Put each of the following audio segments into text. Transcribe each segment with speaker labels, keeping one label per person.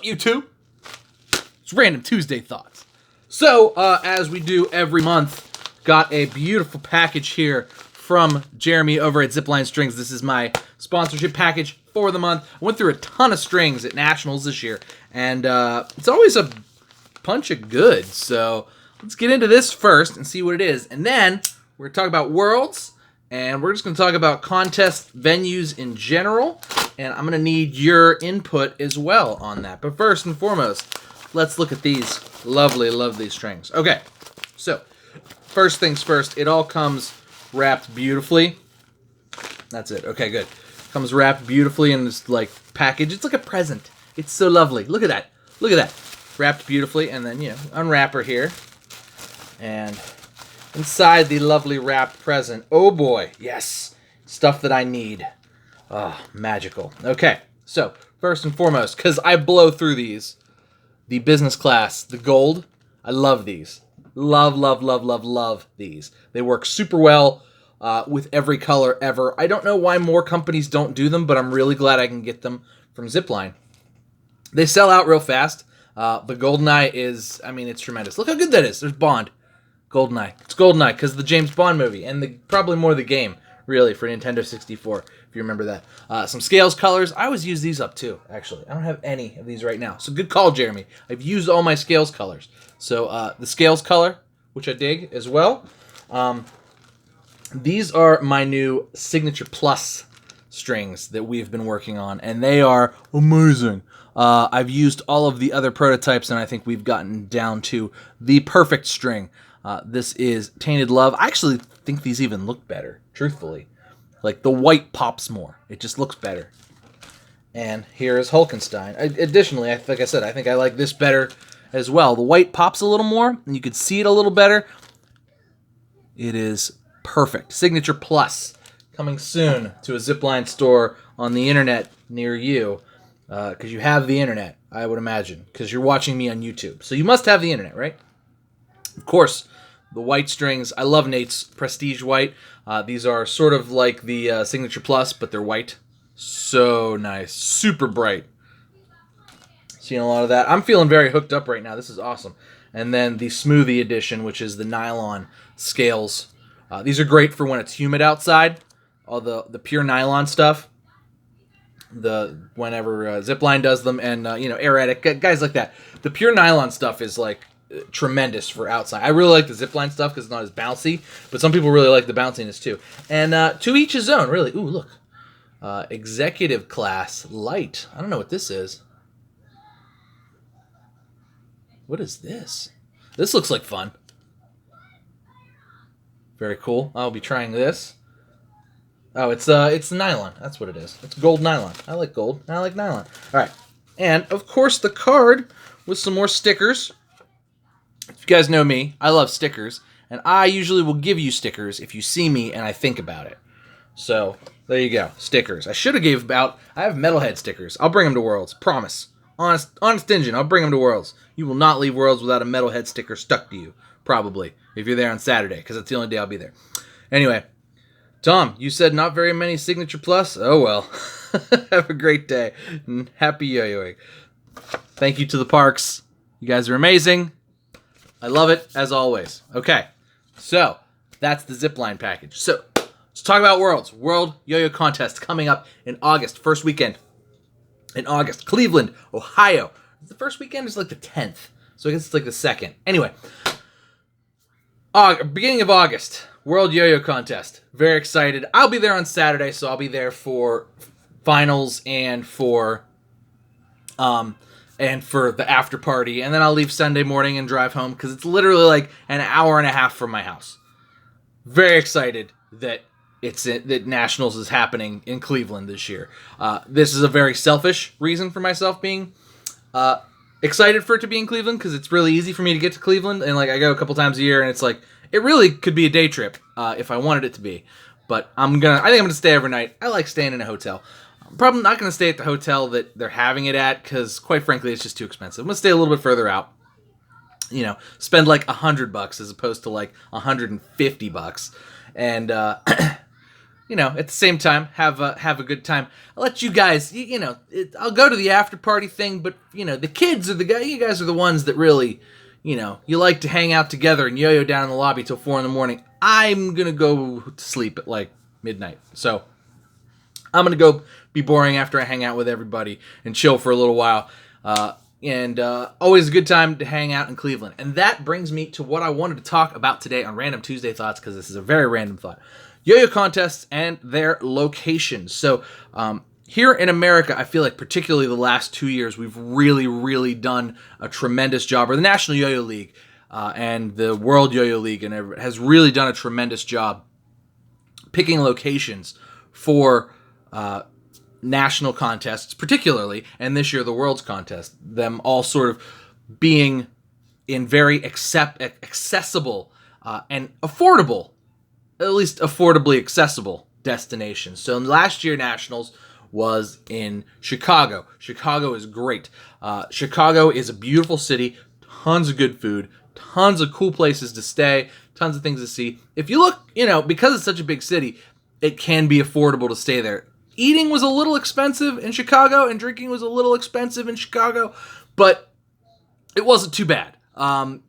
Speaker 1: up, YouTube? It's Random Tuesday Thoughts. So, as we do every month, got a beautiful package here from Jeremy over at Zipline Strings. This is my sponsorship package for the month. I went through a ton of strings at Nationals this year, and it's always a bunch of good. So, let's get into this first and see what it is. And then, we're going to talk about Worlds, and we're just going to talk about contest venues in general. And I'm going to need your input as well on that. But first and foremost, let's look at these lovely strings. Okay, so first things first, it all comes wrapped beautifully. That's it. Okay, good. Comes wrapped beautifully in this like package. It's like a present. It's so lovely. Look at that. Look at that. Wrapped beautifully, and then, you know, unwrap her here. And inside the lovely wrapped present, oh boy, yes, stuff that I need. Oh, magical. Okay, so first and foremost, because I blow through these, the business class, the gold, I love these. Love these. They work super well with every color ever. I don't know why more companies don't do them, but I'm really glad I can get them from Zipline. They sell out real fast. The GoldenEye is, I mean, it's tremendous. Look how good that is. There's Bond. GoldenEye. It's GoldenEye because of the James Bond movie and probably more the game, really, for Nintendo 64, if you remember that. Some scales colors. I always use these up, too, actually. I don't have any of these right now. So good call, Jeremy. I've used all my scales colors. So the scales color, which I dig as well. These are my new Signature Plus strings that we've been working on, and they are amazing. I've used all of the other prototypes, and I think we've gotten down to the perfect string. This is Tainted Love. I actually think these even look better, truthfully. Like, the white pops more. It just looks better. And here is Hulkenstein. Additionally, like I said, I think I like this better as well. The white pops a little more, and you can see it a little better. It is perfect. Signature Plus, coming soon to a Zipline store on the internet near you. Because you have the internet, I would imagine. Because you're watching me on YouTube. So you must have the internet, right? Of course, the white strings. I love Nate's Prestige White. These are sort of like the Signature Plus, but they're white. So nice. Super bright. Seeing a lot of that. I'm feeling very hooked up right now. This is awesome. And then the Smoothie Edition, which is the nylon scales. These are great for when it's humid outside. All the pure nylon stuff. Whenever Zipline does them, and Aeretic, guys like that. The pure nylon stuff is like tremendous for outside. I really like the Zipline stuff because it's not as bouncy, but some people really like the bounciness too. And to each his own, really. Ooh, look. Executive Class Light. I don't know what this is. What is this? This looks like fun. Very cool. I'll be trying this. Oh, it's nylon. That's what it is. It's gold nylon. I like gold. I like nylon. All right. And, of course, the card with some more stickers. If you guys know me, I love stickers. And I usually will give you stickers if you see me and I think about it. So, there you go. Stickers. I should have gave out... I have Metalhead stickers. I'll bring them to Worlds. Promise. Honest engine. I'll bring them to Worlds. You will not leave Worlds without a Metalhead sticker stuck to you. Probably. If you're there on Saturday. Because that's the only day I'll be there. Anyway... Tom, you said not very many Signature Plus? Oh, well. Have a great day. And happy yo-yoing. Thank you to the Parks. You guys are amazing. I love it, as always. Okay, so that's the Zipline package. So let's talk about Worlds. World Yo-Yo Contest coming up in August. First weekend in August. Cleveland, Ohio. The first weekend is like the 10th. So I guess it's like the 2nd. Anyway, beginning of August. World Yo-Yo Contest. Very excited. I'll be there on Saturday, so I'll be there for finals and for the after party. And then I'll leave Sunday morning and drive home because it's literally like an hour and a half from my house. Very excited that that Nationals is happening in Cleveland this year. This is a very selfish reason for myself being excited for it to be in Cleveland because it's really easy for me to get to Cleveland, and like I go a couple times a year, and it's like it really could be a day trip if I wanted it to be. But I think I'm gonna stay overnight. I like staying in a hotel. I'm probably not gonna stay at the hotel that they're having it at because, quite frankly, it's just too expensive. I'm gonna stay a little bit further out. You know, spend like $100 as opposed to like $150, and at the same time, have a good time. I'll let you guys, I'll go to the after party thing, but the kids are you guys are the ones that really, you like to hang out together and yo-yo down in the lobby till 4 a.m. I'm gonna go to sleep at like midnight, so I'm gonna go be boring after I hang out with everybody and chill for a little while. And always a good time to hang out in Cleveland. And that brings me to what I wanted to talk about today on Random Tuesday Thoughts, because this is a very random thought. Yo-yo contests and their locations. So here in America, I feel like particularly the last 2 years, we've really, really done a tremendous job, or the National Yo-Yo League and the World Yo-Yo League and has really done a tremendous job picking locations for national contests, particularly, and this year the World's contest, them all sort of being in very accessible and affordable, at least affordably accessible destinations. So last year Nationals was in Chicago. Chicago is great. Chicago is a beautiful city, tons of good food, tons of cool places to stay, tons of things to see. If you look, because it's such a big city, it can be affordable to stay there. Eating was a little expensive in Chicago, and drinking was a little expensive in Chicago, but it wasn't too bad.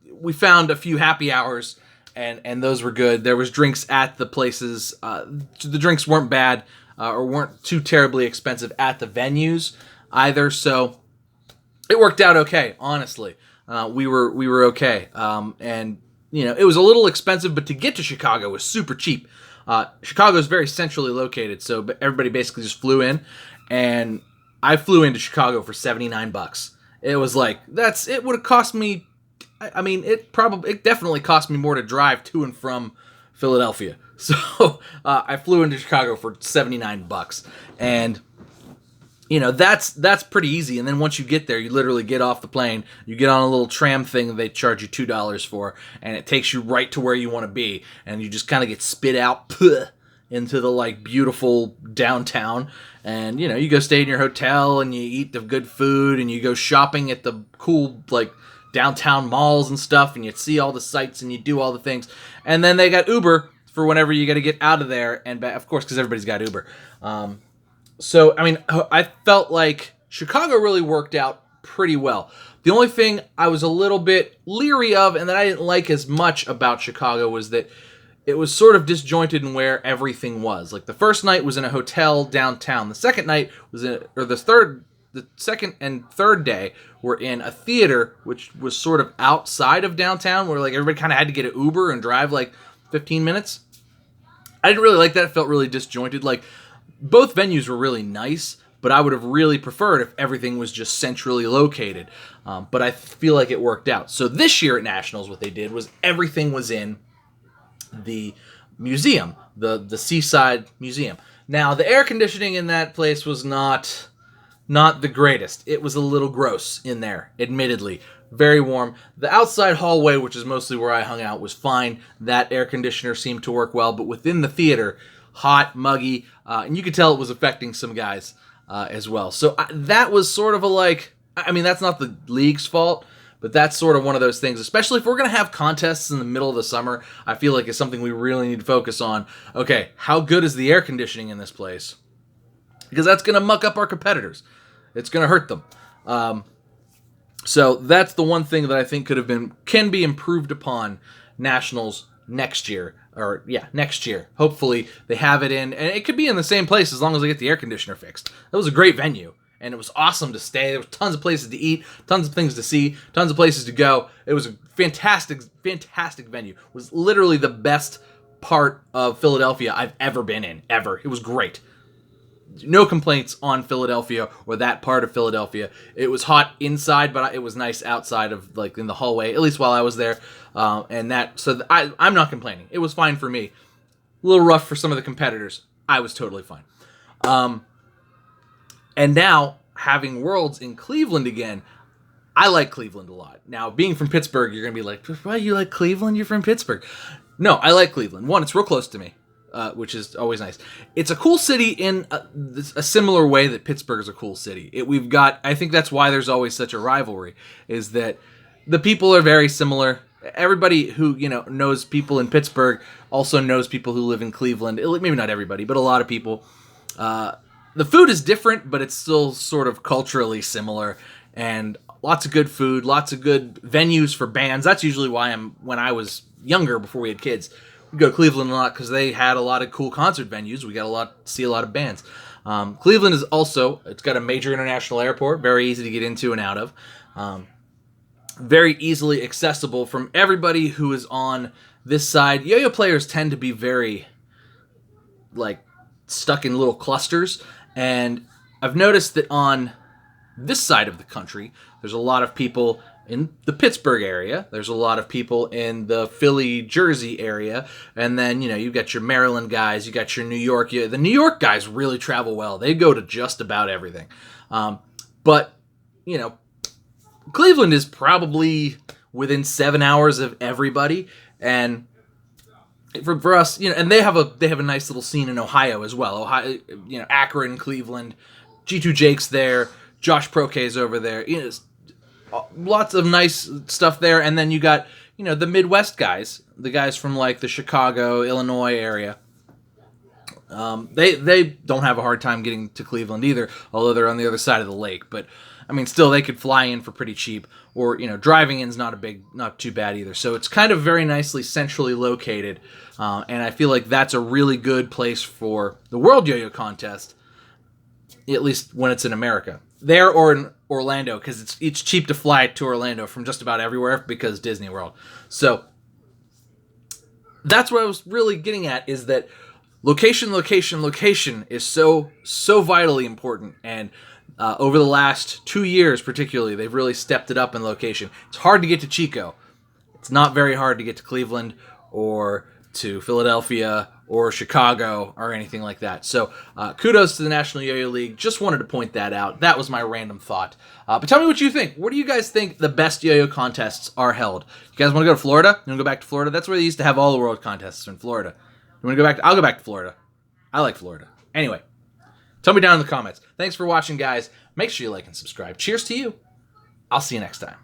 Speaker 1: We found a few happy hours, and those were good. There was drinks at the places. The drinks weren't bad or weren't too terribly expensive at the venues either, so it worked out okay, honestly. We were okay. And, it was a little expensive, but to get to Chicago was super cheap. Chicago is very centrally located, so everybody basically just flew in, and I flew into Chicago for $79. It was like, it would have cost me, it definitely cost me more to drive to and from Philadelphia. So, I flew into Chicago for $79, and that's pretty easy. And then once you get there, you literally get off the plane, you get on a little tram thing that they charge you $2 for, and it takes you right to where you want to be, and you just kind of get spit out into the beautiful downtown, and you go stay in your hotel, and you eat the good food, and you go shopping at the cool downtown malls and stuff, and you see all the sights, and you do all the things, and then they got Uber for whenever you got to get out of there, and of course, because everybody's got Uber. So, I felt like Chicago really worked out pretty well. The only thing I was a little bit leery of and that I didn't like as much about Chicago was that it was sort of disjointed in where everything was. Like, the first night was in a hotel downtown. The second night was the second and third day were in a theater, which was sort of outside of downtown, where everybody kind of had to get an Uber and drive 15 minutes. I didn't really like that. It felt really disjointed. Both venues were really nice, but I would have really preferred if everything was just centrally located. But I feel like it worked out. So this year at Nationals, what they did was everything was in the museum, the Seaside Museum. Now, the air conditioning in that place was not the greatest. It was a little gross in there, admittedly. Very warm. The outside hallway, which is mostly where I hung out, was fine. That air conditioner seemed to work well, but within the theater, hot, muggy, and you could tell it was affecting some guys as well. So that was sort of that's not the league's fault, but that's sort of one of those things, especially if we're going to have contests in the middle of the summer. I feel like it's something we really need to focus on. Okay, how good is the air conditioning in this place? Because that's going to muck up our competitors. It's going to hurt them. So that's the one thing that I think can be improved upon Nationals next year. Next year. Hopefully they have it in, and it could be in the same place as long as they get the air conditioner fixed. That was a great venue, and it was awesome to stay. There was tons of places to eat, tons of things to see, tons of places to go. It was a fantastic, fantastic venue. It was literally the best part of Philadelphia I've ever been in, ever. It was great. No complaints on Philadelphia or that part of Philadelphia. It was hot inside, but it was nice outside of in the hallway, at least while I was there. I'm not complaining. It was fine for me. A little rough for some of the competitors. I was totally fine. And now having Worlds in Cleveland again, I like Cleveland a lot. Now, being from Pittsburgh, you're gonna be like, "Why you like Cleveland? You're from Pittsburgh." No, I like Cleveland. One, it's real close to me. Which is always nice. It's a cool city in a similar way that Pittsburgh is a cool city. I think that's why there's always such a rivalry, is that the people are very similar. everybody who, knows people in Pittsburgh also knows people who live in Cleveland. Maybe not everybody, but a lot of people. The food is different, but it's still sort of culturally similar, and lots of good food, lots of good venues for bands. That's usually why when I was younger, before we had kids, we go to Cleveland a lot because they had a lot of cool concert venues. We got see a lot of bands. Cleveland is also, it's got a major international airport, very easy to get into and out of. Very easily accessible from everybody who is on this side. Yo-yo players tend to be very, stuck in little clusters. And I've noticed that on this side of the country, there's a lot of people in the Pittsburgh area. There's a lot of people in the Philly, Jersey area. And then, you've got your Maryland guys. You got your New York. The New York guys really travel well. They go to just about everything. But, Cleveland is probably within 7 hours of everybody. And for us, and they have a nice little scene in Ohio as well. Ohio, Akron, Cleveland, G2 Jake's there, Josh Prokay's over there. Lots of nice stuff there. And then you got, the Midwest guys, the guys from the Chicago, Illinois area. They don't have a hard time getting to Cleveland either, although they're on the other side of the lake. But still they could fly in for pretty cheap, or driving in's not too bad either. So it's kind of very nicely centrally located, and I feel like that's a really good place for the World Yo-Yo Contest, at least when it's in America. There or in Orlando, because it's cheap to fly to Orlando from just about everywhere because Disney World. So that's what I was really getting at, is that location is so vitally important. And over the last 2 years particularly, they've really stepped it up in location. It's hard to get to Chico. It's not very hard to get to Cleveland or to Philadelphia or Chicago or anything like that. So kudos to the National Yo-Yo League. Just wanted to point that out. That was my random thought. But tell me what you think. Where do you guys think the best yo-yo contests are held? You guys want to go to Florida? You want to go back to Florida? That's where they used to have all the world contests, in Florida. You want to go back? I'll go back to Florida. I like Florida. Anyway, tell me down in the comments. Thanks for watching, guys. Make sure you like and subscribe. Cheers to you. I'll see you next time.